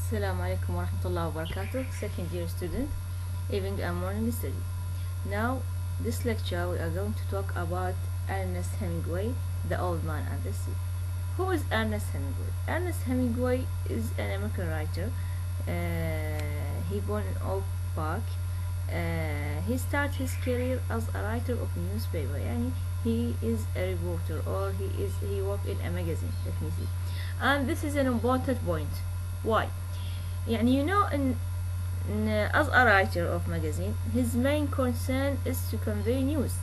Assalamu alaikum wa rahmatullahi wa barakatuh, second year student, evening and morning study. Now, this lecture we are going to talk about Ernest Hemingway, the old man and the sea. Who is Ernest Hemingway? Ernest Hemingway is an American writer. He born in Oak Park. He started his career as a writer of newspaper. Yani he is a reporter or he worked in a magazine. Let me see. And this is an important point. Why? يعني as a writer of magazine, his main concern is to convey news,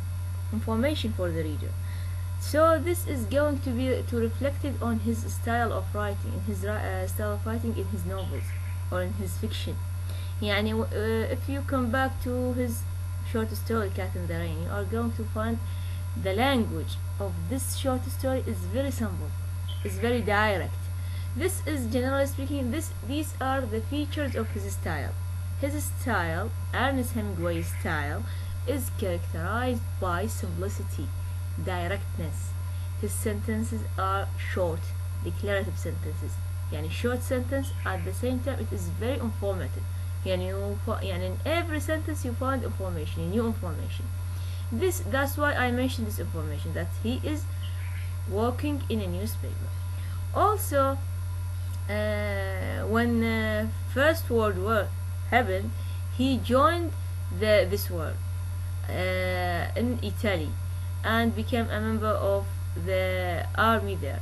information for the reader. So this is going to be to reflected on his style of writing, in his style of writing in his novels or in his fiction. يعني if you come back to his short story Cat in the Rain, you are going to find the language of this short story is very simple, is very direct. This is generally speaking, these are the features of his style. His style, Ernest Hemingway's style, is characterized by simplicity, directness. His sentences are short, declarative sentences. يعني short sentence at the same time it is very informative. يعني in every sentence you find information, new information. That's why I mentioned this information, that he is working in a newspaper. Also, when First World War happened, he joined this war in Italy and became a member of the army there.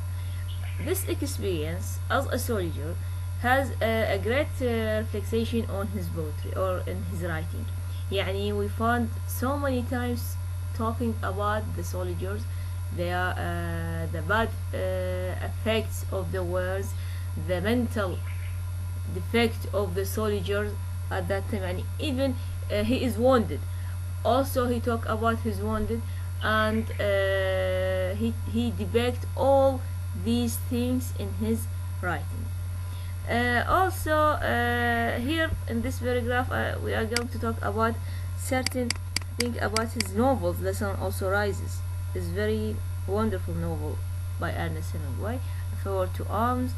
This experience as a soldier has a great reflection on his poetry or in his writing. يعني we found so many times talking about the soldiers, the bad effects of the wars, the mental defect of the soldiers at that time, and even he is wounded. Also, he talk about his wounded, and he depict all these things in his writing. Also, here in this paragraph, we are going to talk about certain thing about his novels. The Sun Also Rises is very wonderful novel by Ernest Hemingway. For To Arms,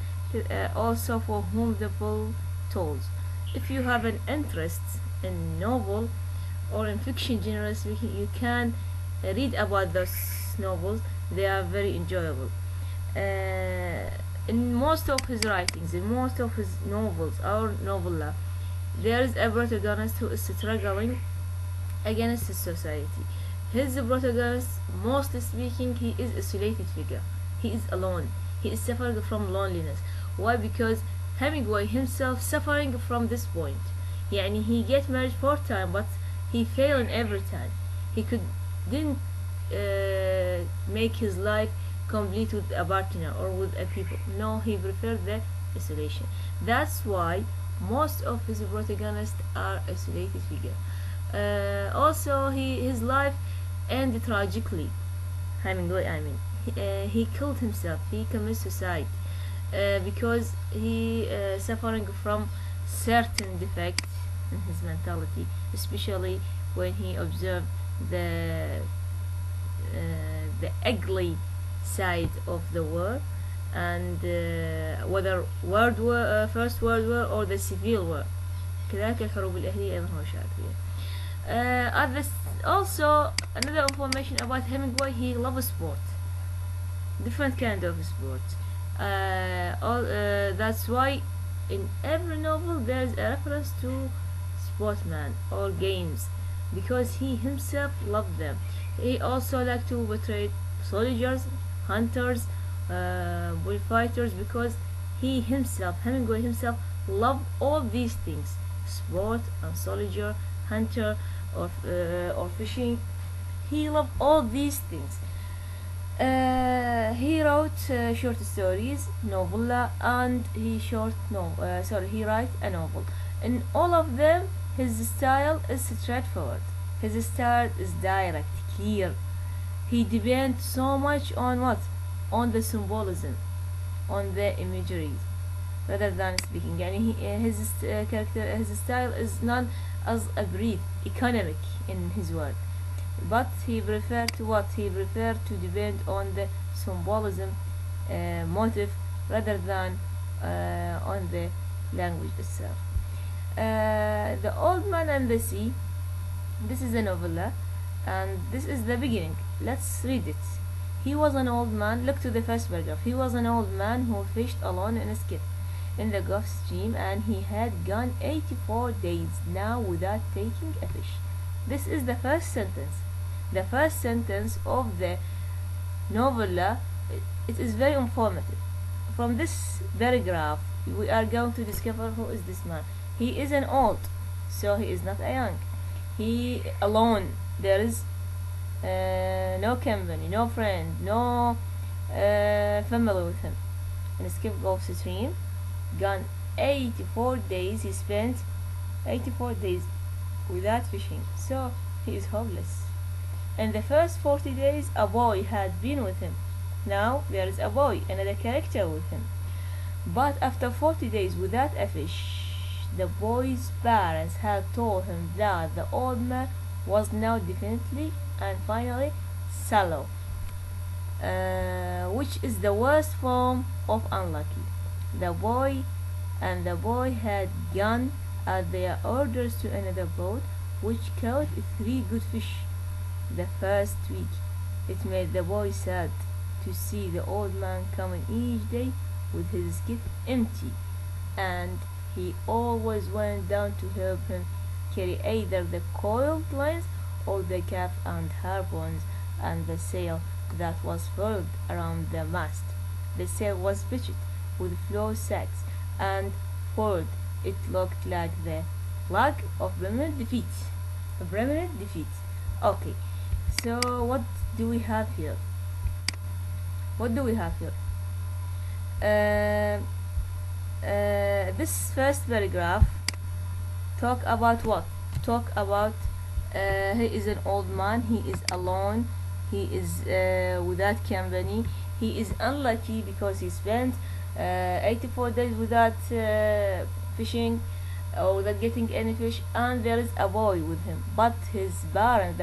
also For Whom the Bell Tolls. If you have an interest in novel or in fiction, generally speaking, you can read about those novels. They are very enjoyable. In most of his writings, in most of his novels or novella, there is a protagonist who is struggling against his society. His protagonist, mostly speaking, he is isolated figure. He is alone. He is suffering from loneliness. Why? Because Hemingway himself suffering from this point. يعني he get married 4 times, but he failed in every time. He didn't make his life complete with a partner or with a people. No, he preferred the isolation. That's why most of his protagonists are isolated figure. Also, his life ended tragically. Hemingway, I mean, he killed himself. He committed suicide because he suffering from certain defects in his mentality, especially when he observed the ugly side of the war, and whether First World War or the Civil War. كذلك الحروب الأهلية أيضا هو شارك فيها. Also, another information about Hemingway, he loves sport, different kind of sport. That's why in every novel there is a reference to sportsman or games, because he himself loved them. He also liked to portray soldiers, hunters, bullfighters, because Hemingway himself, loved all these things: sport and soldier, hunter, or fishing. He loved all these things. He wrote short stories, novella, and he write a novel. In all of them, his style is straightforward. His style is direct, clear. He depends so much on what? On the symbolism, on the imagery, rather than speaking. Yani his style is not as a brief, economic in his work, but he preferred to what? He preferred to depend on the symbolism, motive, rather than on the language itself. The Old Man and the Sea. This is a novella, and this is the beginning. Let's read it. He was an old man. Look to the first paragraph. He was an old man who fished alone in a skiff in the Gulf Stream, and he had gone 84 days now without taking a fish. This is the first sentence. The first sentence of the novella. It is very informative. From this paragraph, we are going to discover who is this man. He is an old, so he is not a young. He alone. There is no company, no friend, no family with him. In Skip Gulf Stream, gone 84 days. He spent 84 days without fishing, so he is hopeless. In the first 40 days, a boy had been with him. Now there is a boy, another character with him. But after 40 days without a fish, the boy's parents had told him that the old man was now definitely and finally sallow, which is the worst form of unlucky. The boy had gone at their orders to another boat, which caught 3 good fish the first week. It made the boy sad to see the old man coming each day with his skiff empty, and he always went down to help him carry either the coiled lines or the gaff and harpoons and the sail that was furled around the mast. The sail was pitched with flour sacks and furled. It looked like the flag of permanent defeat. A permanent defeat. Okay, so what do we have here? What do we have here? This first paragraph talk about what? Talk about he is an old man, he is alone, he is without company, he is unlucky because he spent 84 days without fishing or without getting any fish, and there is a boy with him. But his parents,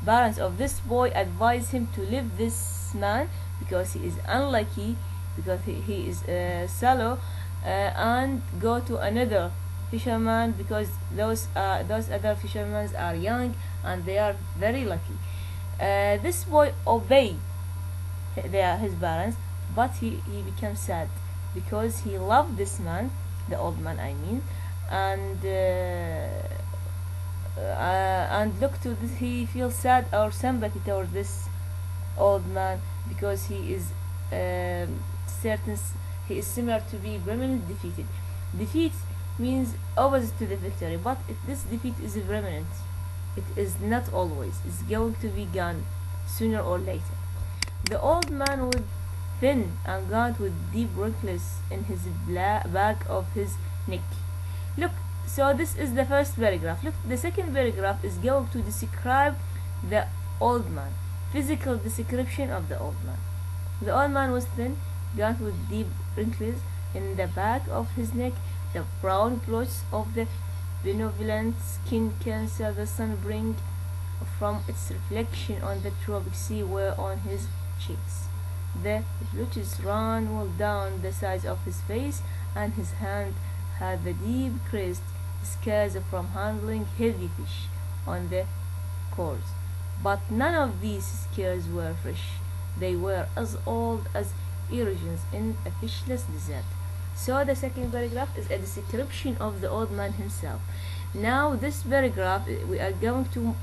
parents of this boy advise him to leave this man because he is unlucky, because he is sallow, and go to another fisherman because those other fishermen are young and they are very lucky. This boy obeyed his parents, but he became sad because he loved this man, the old man I mean, and look to this, he feels sad or sympathy towards this old man because he is certain he is similar to be permanent defeated. Defeat means opposite to the victory, but this defeat is permanent. It is not always. It's going to be gone sooner or later. The old man was thin and gaunt with deep wrinkles in his back of his neck. Look, so this is the first paragraph. Look, the second paragraph is going to describe the old man. Physical description of the old man. The old man was thin, gaunt with deep wrinkles in the back of his neck. The brown blotches of the benevolent skin cancer the sun brings from its reflection on the tropic sea were on his cheeks. The blotches ran well down the sides of his face, and his hand had the deep creased scars from handling heavy fish on the cords. But none of these scars were fresh. They were as old as erosions in a fishless desert. So the second paragraph is a description of the old man himself. Now this paragraph we are going to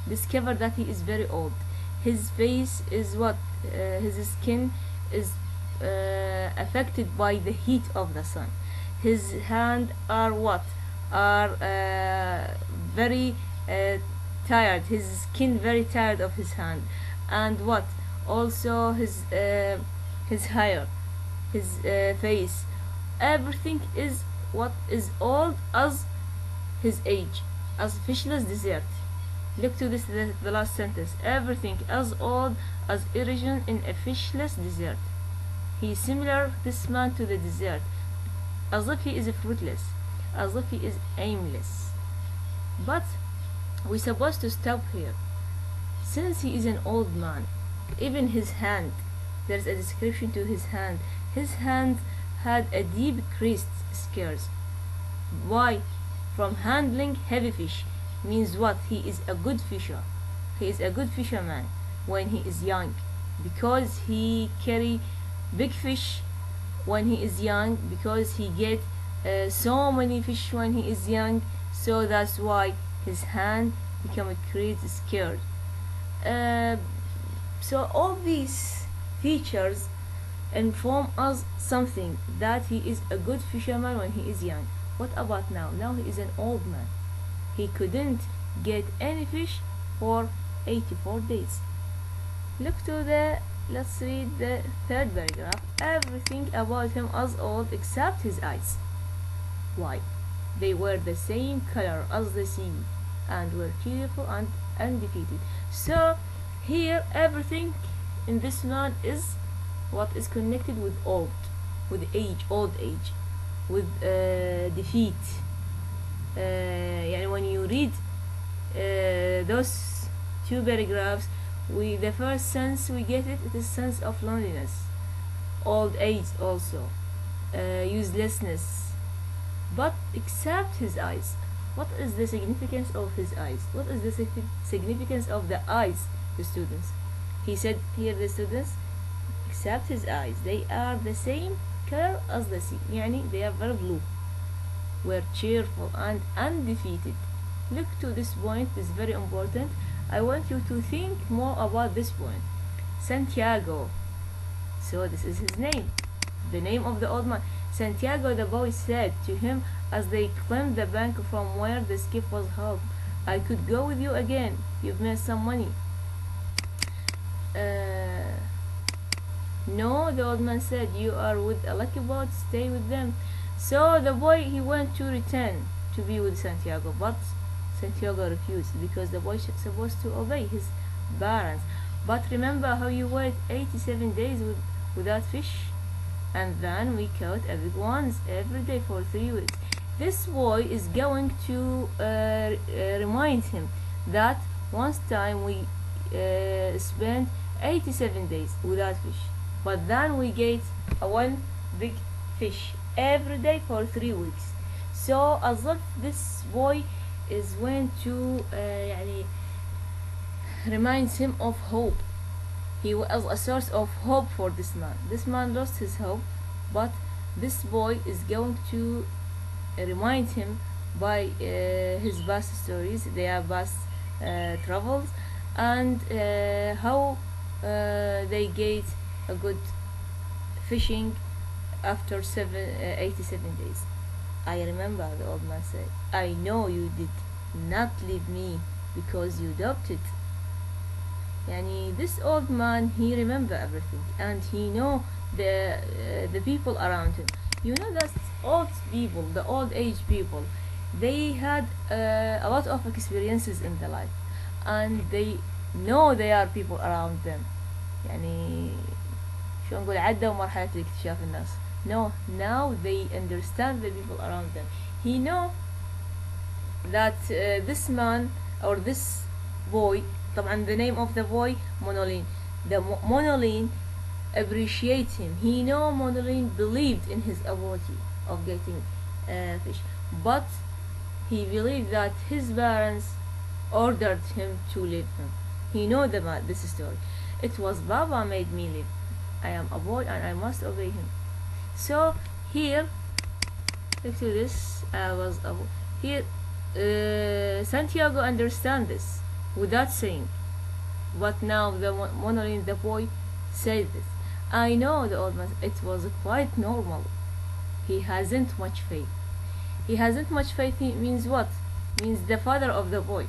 discover that he is very old. His face is what? His skin is affected by the heat of the sun. His hands are what? Are very tired. His skin very tired of his hand. And what? Also his hair, his face. Everything is what is old as his age, as fishless desert. Look to this, the last sentence. Everything as old as erosion in a fishless desert. He is similar, this man, to the desert, as if he is fruitless, as if he is aimless. But we're supposed to stop here. Since he is an old man, even his hand, there's a description to his hand. His hands had a deep creased scars. Why? From handling heavy fish. Means what? He is a good fisher. He is a good fisherman when he is young, because he carry big fish when he is young, because he get so many fish when he is young. So that's why his hand become creased scared. Uh, so all these features inform us something, that he is a good fisherman when he is young. What about now? Now he is an old man. He couldn't get any fish for 84 days. Look to the, let's read the third paragraph. Everything about him was old except his eyes. Why? They were the same color as the sea and were cheerful and undefeated. So here everything in this man is what is connected with old, with age, old age, with defeat. يعني when you read those two paragraphs, the first sense we get it is sense of loneliness, old age also, uselessness. But except his eyes, what is the significance of his eyes? What is the significance of the eyes, the students? He said here, the students, except his eyes, they are the same color as the sea, يعني they are very blue, were cheerful and undefeated. Look to this point, is very important. I want you to think more about this point. Santiago, so this is his name, the name of the old man. Santiago, the boy, said to him as they climbed the bank from where the skiff was held, I could go with you again. You've made some money. No, the old man said, you are with a lucky boat, stay with them. So the boy, he went to return to be with Santiago, but Santiago refused, because the boy is supposed to obey his parents. But remember how you wait 87 days without fish? And then we caught a big ones every day for 3 weeks. This boy is going to remind him that once time we spent 87 days without fish, but then we get one big fish every day for 3 weeks. So as if this boy is going to يعني reminds him of hope. He was a source of hope for this man. This man lost his hope, but this boy is going to remind him by his past stories, their past travels, and how they get a good fishing after 87 days. I remember, the old man said, I know you did not leave me because you doubted. Yani this old man, he remember everything, and he know the people around him. You know that old people, the old age people, they had a lot of experiences in their life, and they know there are people around them. يعني شو نقول عدوا مرحلة الاكتشاف الناس. No, now they understand the people around them. He know that this man or this boy, طبعا the name of the boy Monolin, the Monolin appreciate him. He know Monolin believed in his ability of getting fish, but he believed that his parents ordered him to leave him. He know this story. It was Baba made me live. I am a boy and I must obey him. So here, look to this. I was a boy. Here, Santiago understand this without saying, but now the Monolin, the boy, said this. I know, the old man. It was quite normal. He hasn't much faith. He hasn't much faith. Means what? Means the father of the boy.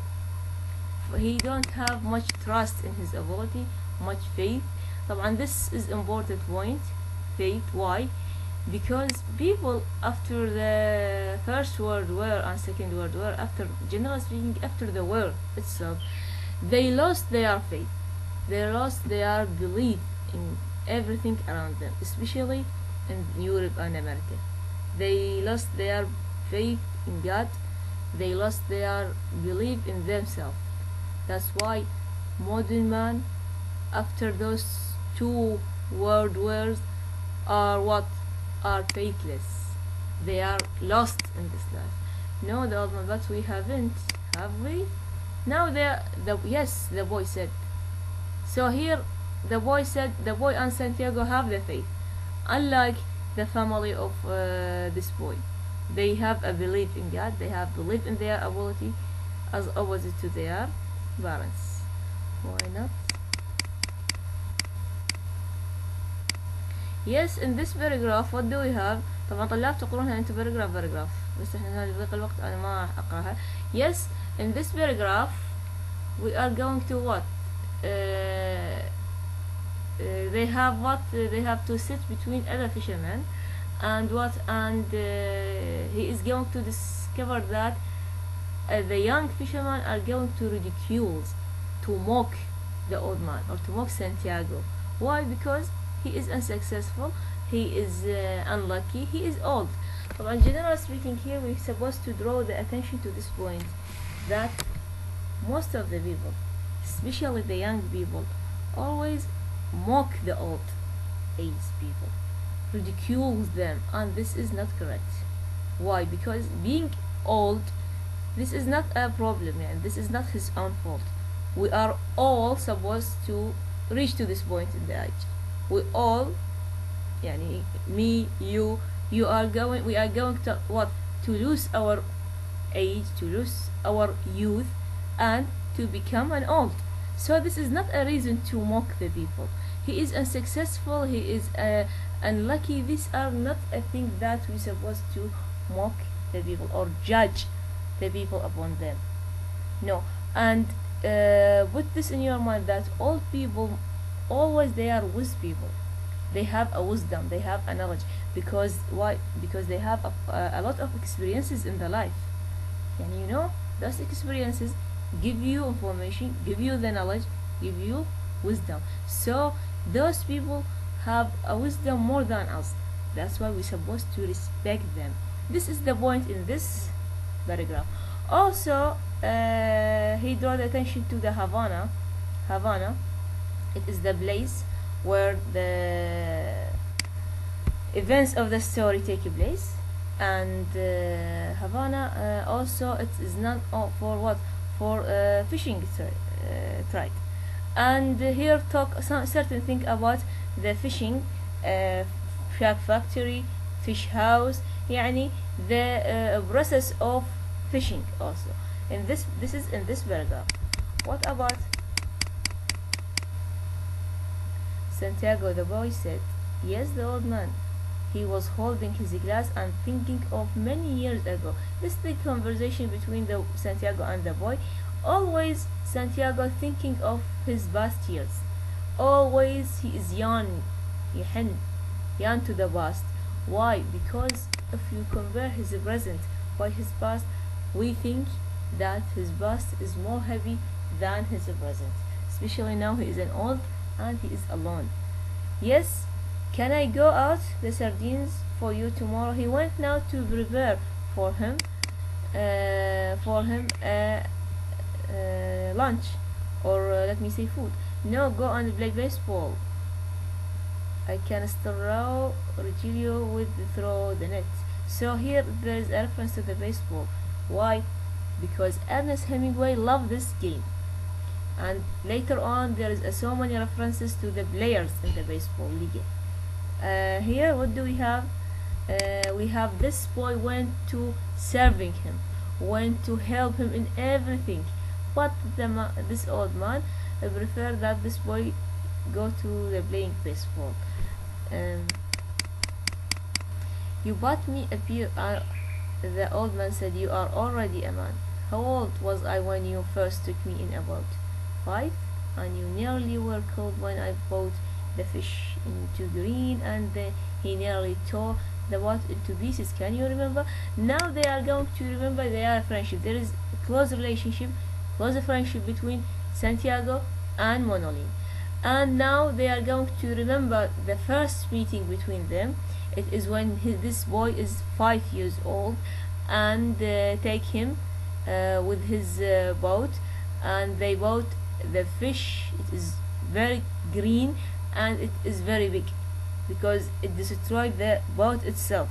He don't have much trust in his ability, much faith. طبعا this is important point, faith. Why? Because people after the First World War and Second World War, after generally speaking, after the war itself, they lost their faith. They lost their belief in everything around them, especially in Europe and America. They lost their faith in God. They lost their belief in themselves. That's why modern man, after those two world wars, are what? Are faithless. They are lost in this life. No, the old man, but we haven't, have we? Now the yes, the boy said. So here, the boy said, the boy and Santiago have the faith, unlike the family of this boy. They have a belief in God. They have belief in their ability, as opposite to their parents. Why not? Yes, in this paragraph what do we have؟ طبعا طلاب تقرونها انتو paragraph بس احنا لضيق الوقت انا ما اقراها. Yes, in this paragraph we are going to what? They have what? They have to sit between other fishermen, and what? And he is going to discover that the young fishermen are going to ridicule, to mock the old man, or to mock Santiago. Why? Because he is unsuccessful, he is unlucky, he is old. طبعا generally speaking here we're supposed to draw the attention to this point, that most of the people, especially the young people, always mock the old age people, ridicules them, and this is not correct. Why? Because being old, this is not a problem, and this is not his own fault. We are all supposed to reach to this point in the age. We all, يعني me, you are going, we are going to what? To lose our age, to lose our youth, and to become an old. So this is not a reason to mock the people. He is unsuccessful, he is unlucky. These are not a thing that we supposed to mock the people or judge the people upon them. No. And put this in your mind, that old people always, they are wise people. They have a wisdom, they have a knowledge. Because why? Because they have a lot of experiences in the life, and you know, those experiences give you information, give you the knowledge, give you wisdom. So those people have a wisdom more than us. That's why we're supposed to respect them. This is the point in this paragraph. Also, he draws attention to the Havana. It is the place where the events of the story take place. And Havana also, it is known for what? For fishing trade. And here talk some certain thing about the fishing, shark factory, fish house, يعني the process of fishing also. And this is in this paragraph. What about Santiago? The boy said, yes, the old man. He was holding his glass and thinking of many years ago. This is the conversation between the Santiago and the boy. Always Santiago thinking of his past years. Always he is young to the past. Why? Because if you compare his present by his past, we think that his past is more heavy than his present. Especially now he is an old and he is alone. Yes, can I go out the sardines for you tomorrow? He went now to prepare for him lunch, or let me say food. No, go and play baseball. I can throw Rogelio with throw the net. So here there is a reference to the baseball. Why? Because Ernest Hemingway loved this game. And later on there is so many references to the players in the baseball league. Here what do we have? We have this boy went to serving him, went to help him in everything, but this old man preferred that this boy go to the playing baseball. You bought me a beer. The old man said, you are already a man. How old was I when you first took me in? About 5, and you nearly were killed when I bought the fish into green, and he nearly tore the boat into pieces. Can you remember? Now they are going to remember their friendship. There is a close relationship, close friendship between Santiago and Monolin. And now they are going to remember the first meeting between them. It is when this boy is 5 years old, and take him with his boat, and they bought the fish. It is very green and it is very big. because it destroyed the boat itself.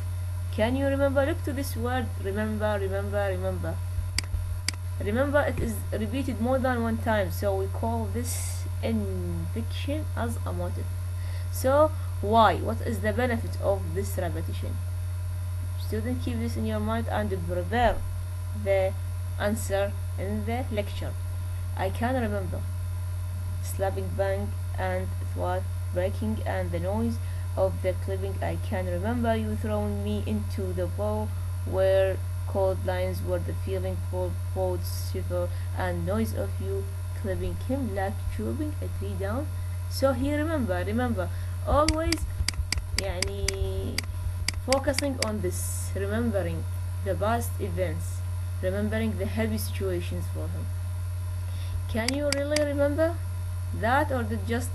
Can you remember? Look to this word, remember, remember, remember. Remember, it is repeated more than one time, so we call this invention as a motive. So, why? What is the benefit of this repetition? Student, keep this in your mind and prepare the answer in the lecture. I can remember slapping bang and thwart breaking and the noise of the clipping. I can remember you throwing me into the bow where cold lines were the feeling for both shiver and noise of you clipping him like chopping a tree down. So he remember always يعني focusing on this, remembering the past events, remembering the happy situations for him. Can you really remember that, or did just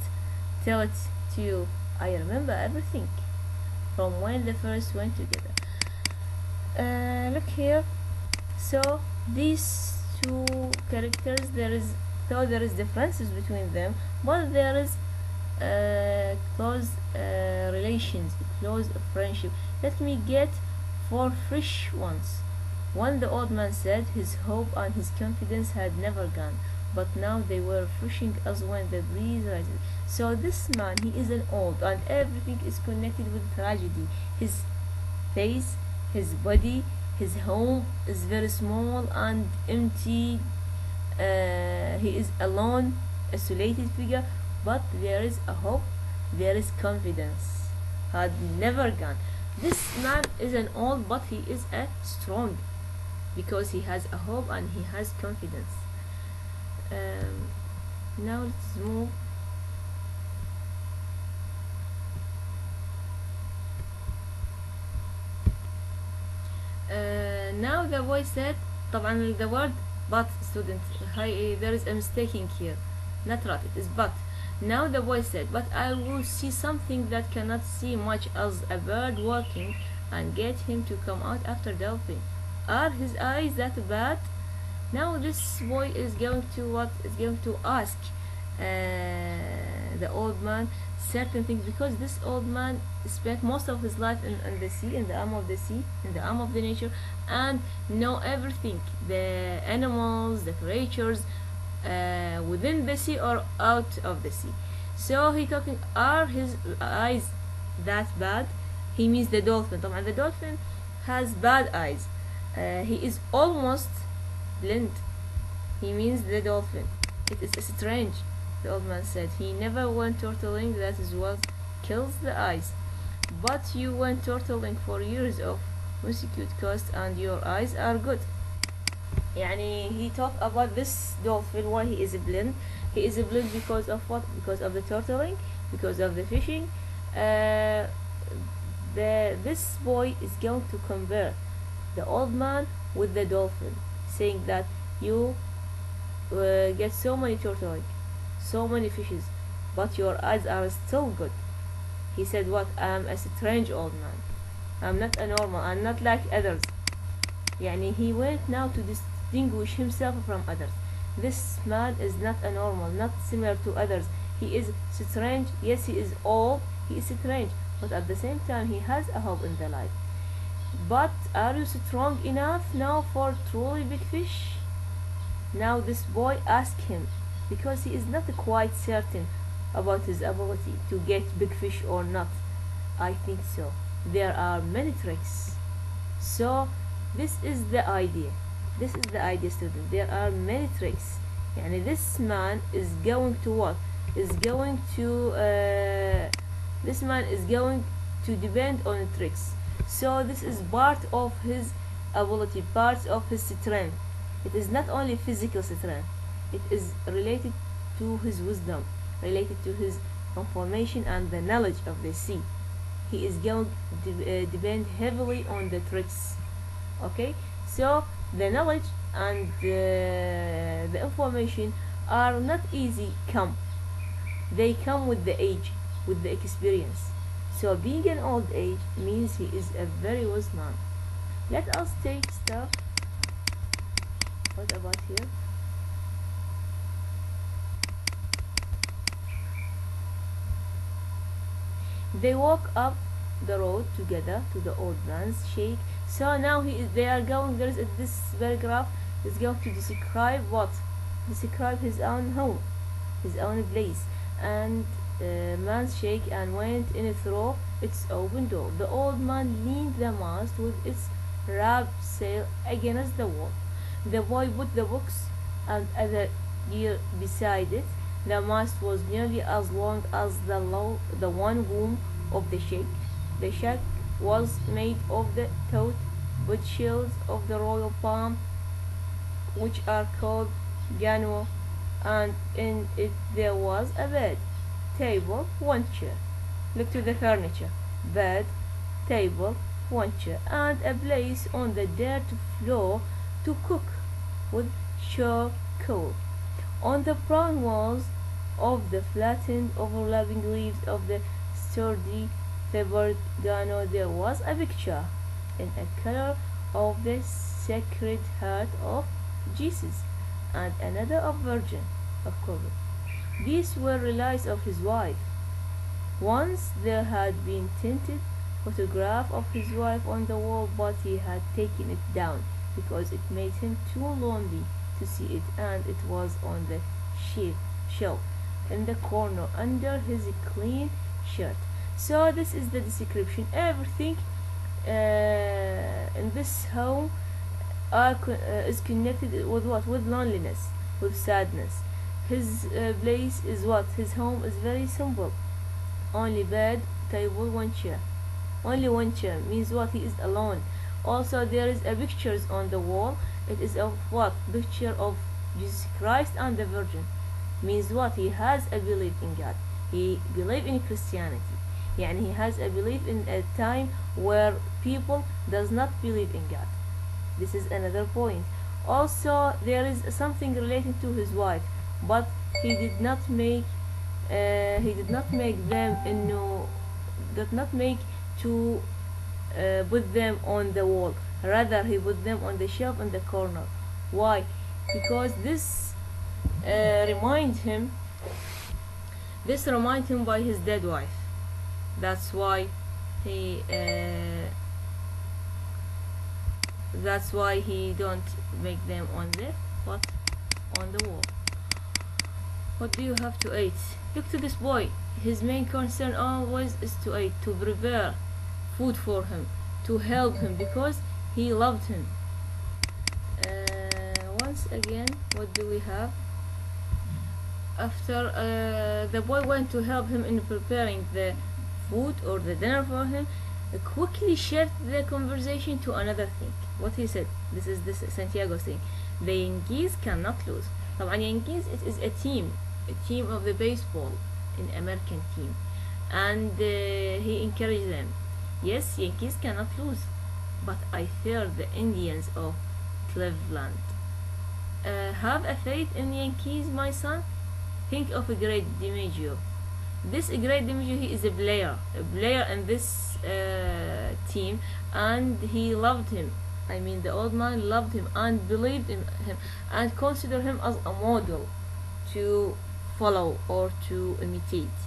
tell it to you? I remember everything from when the first went together. Look here. So these two characters, there is differences between them, but there is close relations, close friendship. Let me get four fresh ones. When the old man said his hope and his confidence had never gone, but now they were refreshing as when the breeze rises. So this man, he is an old, and everything is connected with tragedy. His face, his body, his home is very small and empty. He is alone, isolated figure, but there is a hope, there is confidence. Had never gone. This man is an old, but he is a strong because he has a hope and he has confidence. Now let's move. Now the boy said, طبعا the word but, student, there is a mistaking here, not rat, it is but. Now the boy said, but I will see something that cannot see much as a bird walking and get him to come out after dolphin. Are his eyes that bad? Now this boy is going to ask the old man certain things, because this old man spent most of his life in the sea, in the arm of the sea, in the arm of the nature, and know everything, the animals, the creatures within the sea or out of the sea. So he talking, are his eyes that bad? He means the dolphin. طبعا the dolphin has bad eyes. He is almost blind. He means the dolphin. It is strange, the old man said. He never went turtling, that is what kills the eyes. But you went turtling for years of Musicute Coast and your eyes are good. يعني he talked about this dolphin, why he is blind. He is blind because of what? Because of the turtling, because of the fishing. This boy is going to compare the old man with the dolphin, saying that you get so many turtling, so many fishes, but your eyes are still good. He said, what? I'm a strange old man. I'm not a normal. I'm not like others. يعني he went now to distinguish himself from others. This man is not a normal, not similar to others. He is strange. Yes, he is old. He is strange, but at the same time he has a hope in the life. But are you strong enough now for truly big fish? Now this boy asked him, because he is not quite certain about his ability to get big fish or not. I think so. There are many tricks. So this is the idea. This is the idea, student. There are many tricks. يعني this man is going to what? Is going to this man is going to depend on tricks. So this is part of his ability, part of his strength. It is not only physical strength. It is related to his wisdom, related to his information and the knowledge of the sea. He is going to depend heavily on the tricks. Okay, so the knowledge and the information are not easy come. They come with the age, with the experience. So being an old age means he is a very wise man. Let us take stuff. What about here? They walk up the road together to the old man's sheikh. So now they are going. This paragraph is going to describe what? Describe his own home, his own place, and man's sheikh and went in through its open door. The old man leaned the mast with its wrapped sail against the wall. The boy put the books and other gear beside it. The mast was nearly as long as the one room of the sheikh. The shack was made of the tough wood shields of the royal palm, which are called gano, and in it there was a bed, table, one chair. Look to the furniture. Bed, table, one chair, and a place on the dirt floor to cook with charcoal. On the brown walls of the flattened, overlapping leaves of the sturdy fibered gano there was a picture in a color of the Sacred Heart of Jesus and another of Virgin of Corbin. These were relics of his wife. Once there had been tinted photograph of his wife on the wall, but he had taken it down because it made him too lonely to see it, and it was on the shelf in the corner under his clean shirt. So this is the description. Everything in this home is connected with what? With loneliness, with sadness. His place is what? His home is very simple. Only bed, table, one chair. Only one chair means what? He is alone. Also, there is a pictures on the wall. It is of what? Picture of Jesus Christ and the Virgin. Means what? He has a belief in God. He believe in Christianity. Yani he has a belief in a time where people does not believe in God. This is another point. Also, there is something relating to his wife, but he did not make them did not make to put them on the wall. Rather, he put them on the shelf in the corner. Why? Because this remind him by his dead wife. That's why he don't make them on the wall. What do you have to eat? Look to this boy. His main concern always is to eat, to prepare food for him, to help him because he loved him. Once again, what do we have? After the boy went to help him in preparing the food or the dinner for him, quickly shifted the conversation to another thing. What he said, this is Santiago thing. The Yankees cannot lose. طبعا Yankees, it is a team of the baseball, an American team, and he encouraged them. Yes, Yankees cannot lose, but I fear the Indians of Cleveland. Have a faith in Yankees, my son. Think of a great DiMaggio. This great DiMaggio, he is a player in this team, and he loved him. I mean, the old man loved him and believed in him and considered him as a model to follow or to imitate.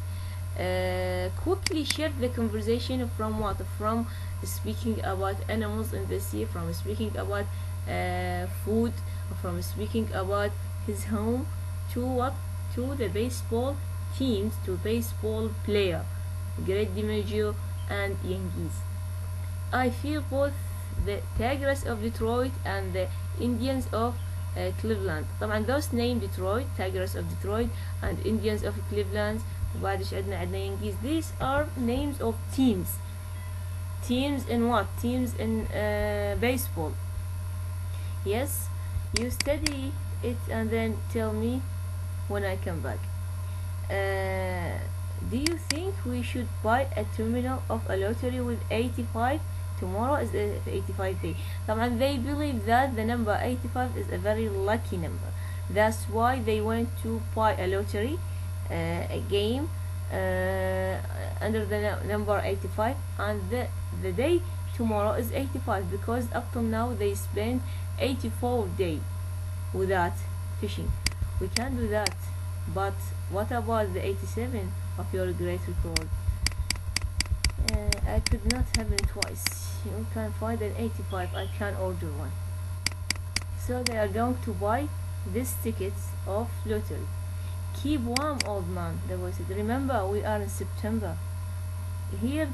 Quickly shift the conversation from what? From speaking about animals in the sea, from speaking about food, from speaking about his home, to what? To the baseball teams, to baseball player, Great DiMaggio and Yankees. I feel both the Tigers of Detroit and the Indians of Cleveland. طبعا those named Detroit, Tigers of Detroit and Indians of Cleveland. وبعدش عندنا Yankees. These are names of teams. Teams in what? Teams in baseball. Yes, you study it and then tell me when I come back. Do you think we should buy a terminal of a lottery with 85? Tomorrow is the 85 day. طبعا they believe that the number 85 is a very lucky number. That's why they went to buy a lottery, a game under the number 85, and the day tomorrow is 85 because up till now they spent 84 days without fishing. We can't do that. But what about the 87 of your great record? I could not happen twice. You can find an 85. I can order one. So they are going to buy these tickets of lottery. Keep warm, old man, the boy said. Remember, we are in September. Here,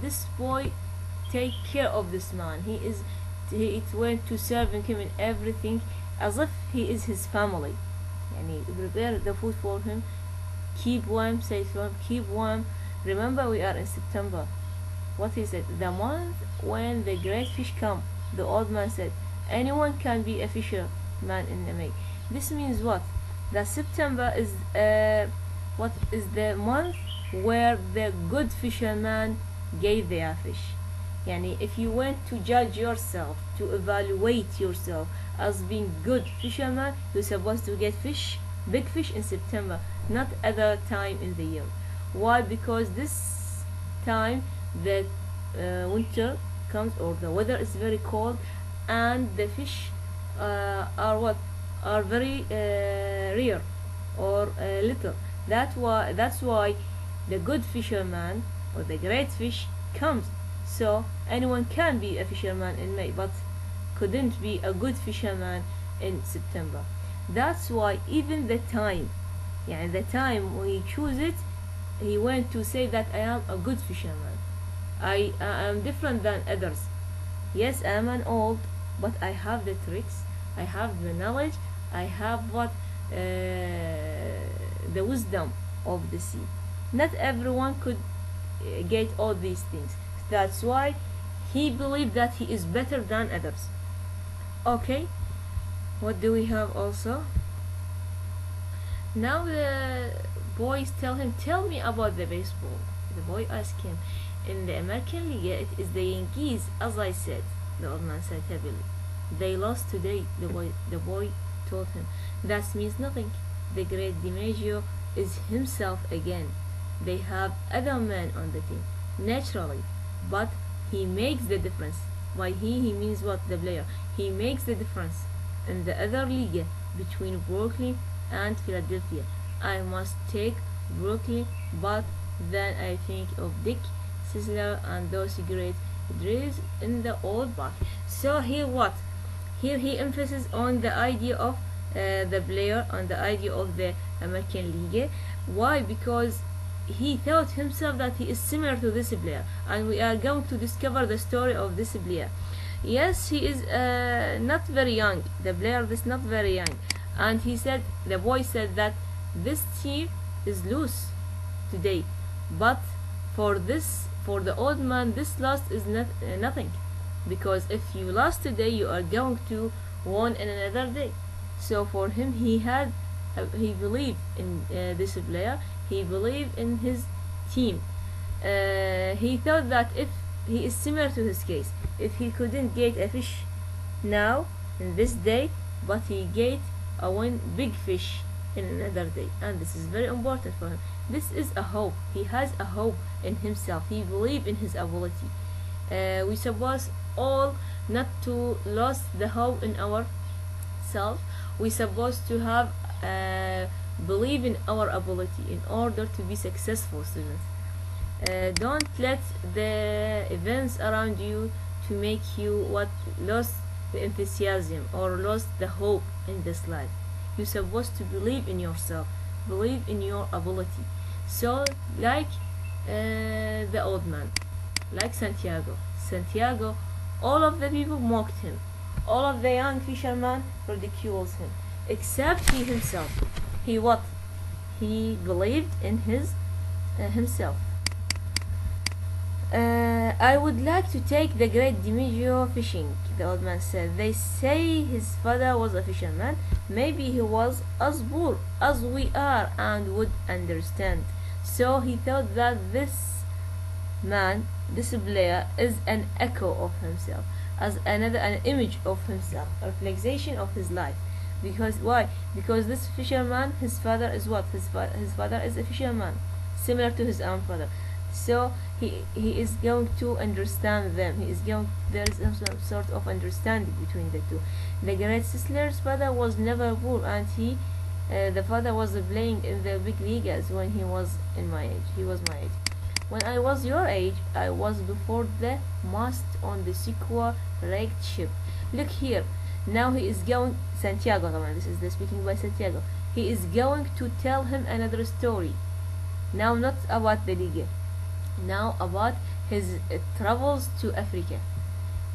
this boy take care of this man. He went to serving him in everything, as if he is his family. And he prepare the food for him. Keep warm, say to him, keep warm. Remember, we are in September. What he said, the month when the great fish come. The old man said, anyone can be a fisherman in the May. This means what? That September is what is the month where the good fisherman gave their fish. Yani if you went to judge yourself, to evaluate yourself as being good fisherman, you're supposed to get fish, big fish in September, not other time in the year. Why? Because this time the winter comes, or the weather is very cold, and the fish are very rare or little. That's why the good fisherman or the great fish comes. So anyone can be a fisherman in May, but couldn't be a good fisherman in September. That's why even the time, yeah, the time we choose it, he went to say that I am a good fisherman. I am different than others. Yes, I am an old, but I have the tricks, I have the knowledge, I have the wisdom of the sea. Not everyone could get all these things. That's why he believed that he is better than others. Okay, what do we have also? Now the boys tell him, tell me about the baseball. The boy asked him, in the American League, it is the Yankees, as I said. The old man said heavily. They lost today, the boy told him. That means nothing. The great DiMaggio is himself again. They have other men on the team, naturally, but he makes the difference. By he means what? The player. He makes the difference in the other league between Brooklyn and Philadelphia. I must take Brooklyn, but then I think of Dick Sisler and those great dreams in the old park. So here what? Here he emphasizes on the idea of the player, on the idea of the American League. Why? Because he thought himself that he is similar to this player, and we are going to discover the story of this player. Yes, he is not very young. The player is not very young, and he said, the boy said that this team is loose today, but for the old man, this loss is not nothing, because if you lost today, you are going to win in another day. So for him, he believed in this player. He believed in his team. He thought that if he is similar to his case, if he couldn't get a fish now in this day, but he get a one big fish in another day, and this is very important for him. This is a hope. He has a hope in himself. He believes in his ability. We suppose all not to lose the hope in ourselves. We supposed to have believe in our ability in order to be successful students. Don't let the events around you to make you lost the enthusiasm or lost the hope in this life. You're supposed to believe in yourself, believe in your ability. So like the old man, like Santiago, all of the people mocked him. All of the young fishermen ridiculed him, except he himself. He what? He believed in himself. I would like to take the great DiMaggio fishing, the old man said. They say his father was a fisherman. Maybe he was as poor as we are and would understand. So he thought that this man, this player, is an echo of himself, as an image of himself, a reflection of his life. Because why? Because this fisherman, his father is what? His father is a fisherman, similar to his own father. So he is going to understand them. There is some sort of understanding between the two. The great Sisler's father was never poor, and the father was playing in the big leagues when he was in my age. He was my age. When I was your age, I was before the mast on the sequoia wrecked ship. Look here. Now he is going Santiago طبعا. This is the speaking by Santiago. He is going to tell him another story. Now not about the Liga. Now about his travels to Africa.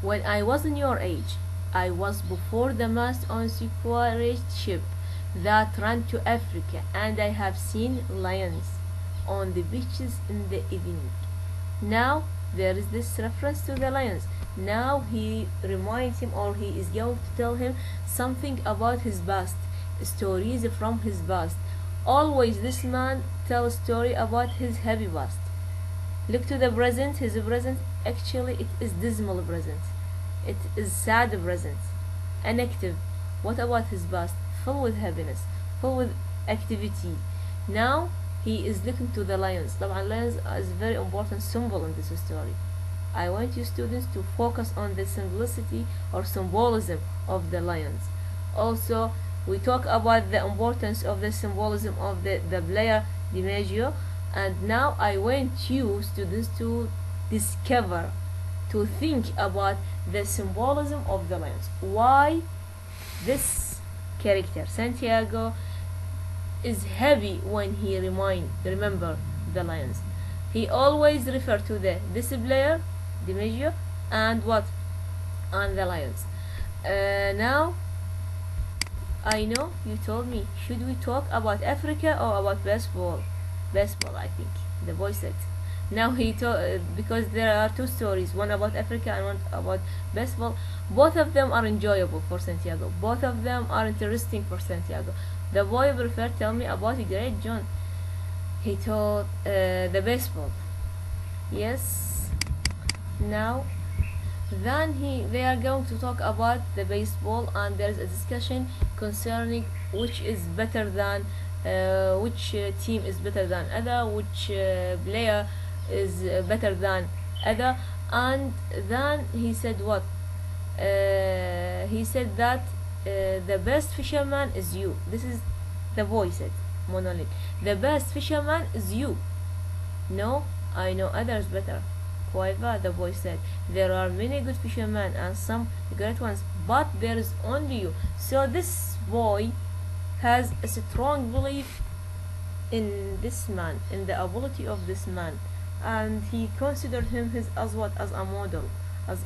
When I was in your age, I was before the mast on sequoia wrecked ship that ran to Africa, and I have seen lions on the beaches in the evening. Now there is this reference to the lions. Now he reminds him, or he is going to tell him something about his past, stories from his past. Always this man tells story about his happy past. Look to the present. His present, actually it is dismal present. It is sad present, inactive. What about his past? Full with happiness, full with activity. Now he is looking to the lions. طبعا lions is very important symbol in this story. I want you students to focus on the simplicity or symbolism of the lions. Also, we talk about the importance of the symbolism of the player DiMaggio, and now I want you students to discover, to think about the symbolism of the lions. Why this character Santiago is happy when he remember the lions. He always refer to this player DiMaggio and what, and the lions. Now I know you told me, should we talk about Africa or about baseball? Baseball, I think the boy said. Now he told, because there are two stories, one about Africa and one about baseball. Both of them are enjoyable for Santiago. Both of them are interesting for Santiago. The boy preferred tell me about Great John. He told the baseball. Yes. Now then they are going to talk about the baseball, and there is a discussion concerning which is better than which team is better than other, which player is better than other. And then he said what, he said that the best fisherman is you. This is the boy said, monologue. The best fisherman is you. No, I know others better. However, the boy said, there are many good fishermen and some great ones, but there is only you. So this boy has a strong belief in this man, in the ability of this man, and he considered him as what, as a model, as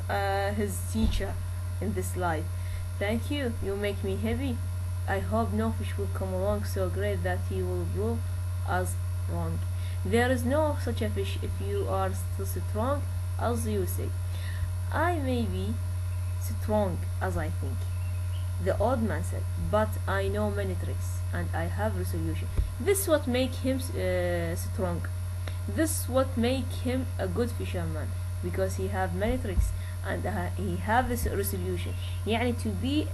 his teacher in this life. Thank you, you make me happy. I hope no fish will come along so great that he will prove us wrong. There is no such a fish if you are still strong as you say. I may be strong as I think, the old man said, but I know many tricks and I have resolution. This what make him strong. This what make him a good fisherman, because he have many tricks and he have this resolution. يعني to be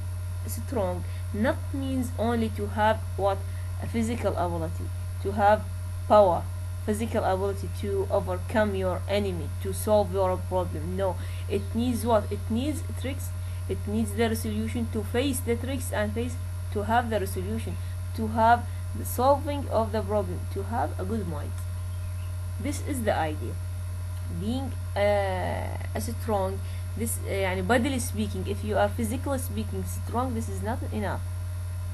strong not means only to have what, a physical ability, to have power, physical ability to overcome your enemy, to solve your problem. No, it needs what, it needs tricks, it needs the resolution to face the tricks and face, to have the resolution, to have the solving of the problem, to have a good mind. This is the idea. Being strong, this يعني bodily speaking, if you are physically speaking strong, this is not enough,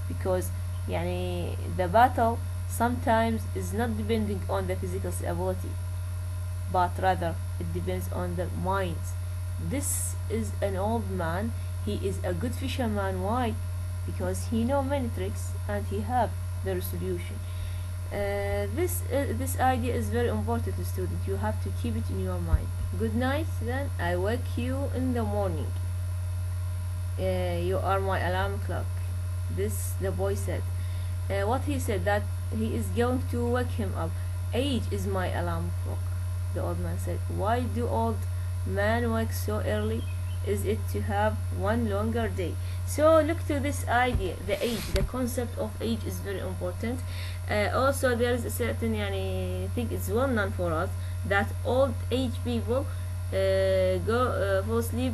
because يعني the battle sometimes is not depending on the physical ability, but rather it depends on the minds. This is an old man. He is a good fisherman. Why? Because he know many tricks and he have the resolution. This idea is very important to students. You have to keep it in your mind. Good night. Then I wake you in the morning. You are my alarm clock. This the boy said. What he said, that he is going to wake him up. Age is my alarm clock. The old man said. Why do old man wake so early? Is it to have one longer day? So look to this idea, the age, the concept of age is very important. Also there is a certain I think it's well known for us that old age people fall asleep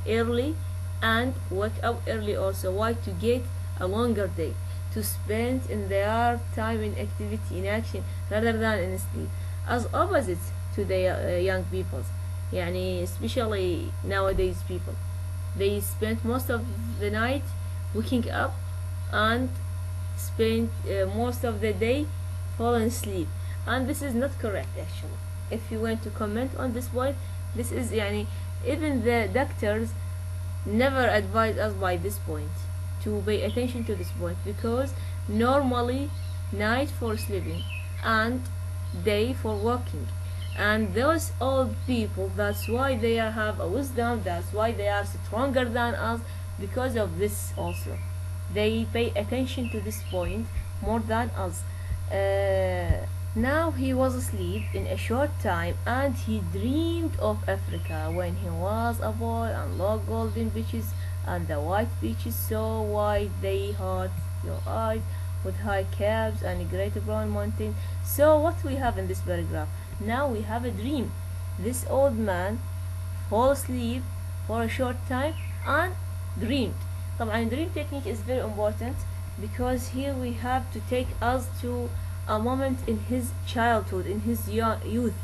early and wake up early also. Why? To get a longer day, to spend in their time in activity, in action, rather than in sleep. As opposite, to the young people. يعني especially nowadays people, they spend most of the night waking up and spend most of the day falling asleep, and this is not correct actually. If you want to comment on this point, this is يعني even the doctors never advise us by this point to pay attention to this point, because normally night for sleeping and day for working, and those old people, that's why they have a wisdom, that's why they are stronger than us, because of this also. They pay attention to this point more than us. Now he was asleep in a short time, and he dreamed of Africa when he was a boy, and low golden beaches and the white beaches so wide they hurt your eyes, with high caps and a great brown mountain. So what we have in this paragraph? Now we have a dream. This old man fall asleep for a short time and dreamed. طبعا dream technique is very important, because here we have to take us to a moment in his childhood, in his youth.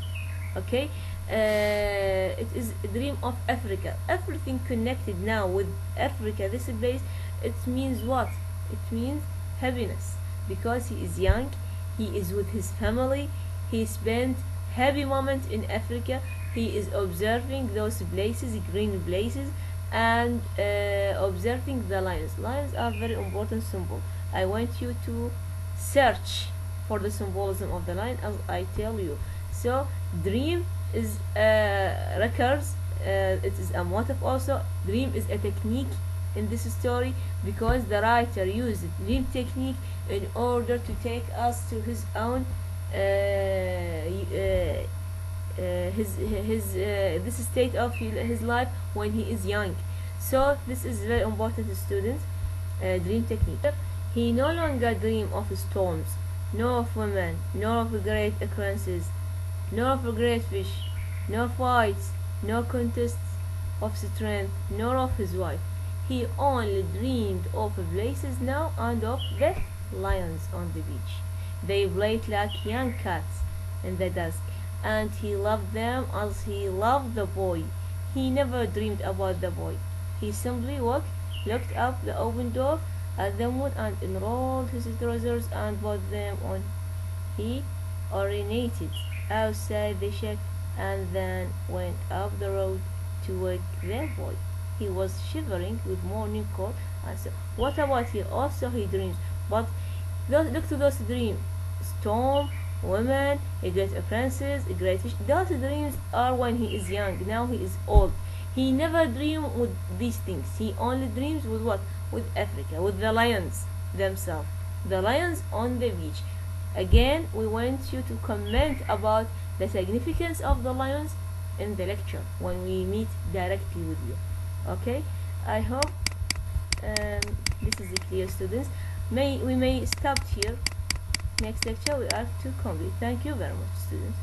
Okay, it is a dream of Africa. Everything connected now with Africa, this place, it means what? It means happiness, because he is young, he is with his family, he spent happy moments in Africa, he is observing those places, green places, and observing the lions. Lions are very important symbol. I want you to search for the symbolism of the lion as I tell you. So dream is records, it is a motive also. Dream is a technique in this story, because the writer used dream technique in order to take us to his own this state of his life when he is young. So this is very important, students. Dream technique. He no longer dream of storms, nor of women, nor of great occurrences, nor of great fish, no fights, no contests of strength, nor of his wife. He only dreamed of places now, and of the lions on the beach. They played like young cats in the dusk, and he loved them as he loved the boy. He never dreamed about the boy. He simply looked up the open door at the moon, and unrolled his trousers and put them on. He urinated outside the shack, and then went up the road to wake the boy. He was shivering with morning cold, and so what about he? Also he dreams, but look to those dreams: storm, women, a great occurrences, a great fish. Those dreams are when he is young. Now he is old. He never dreams with these things. He only dreams with what? With Africa, with the lions themselves, the lions on the beach. Again, we want you to comment about the significance of the lions in the lecture when we meet directly with you. Okay, I hope this is clear, students. We may stop here. Next lecture we are to complete. Thank you very much, students.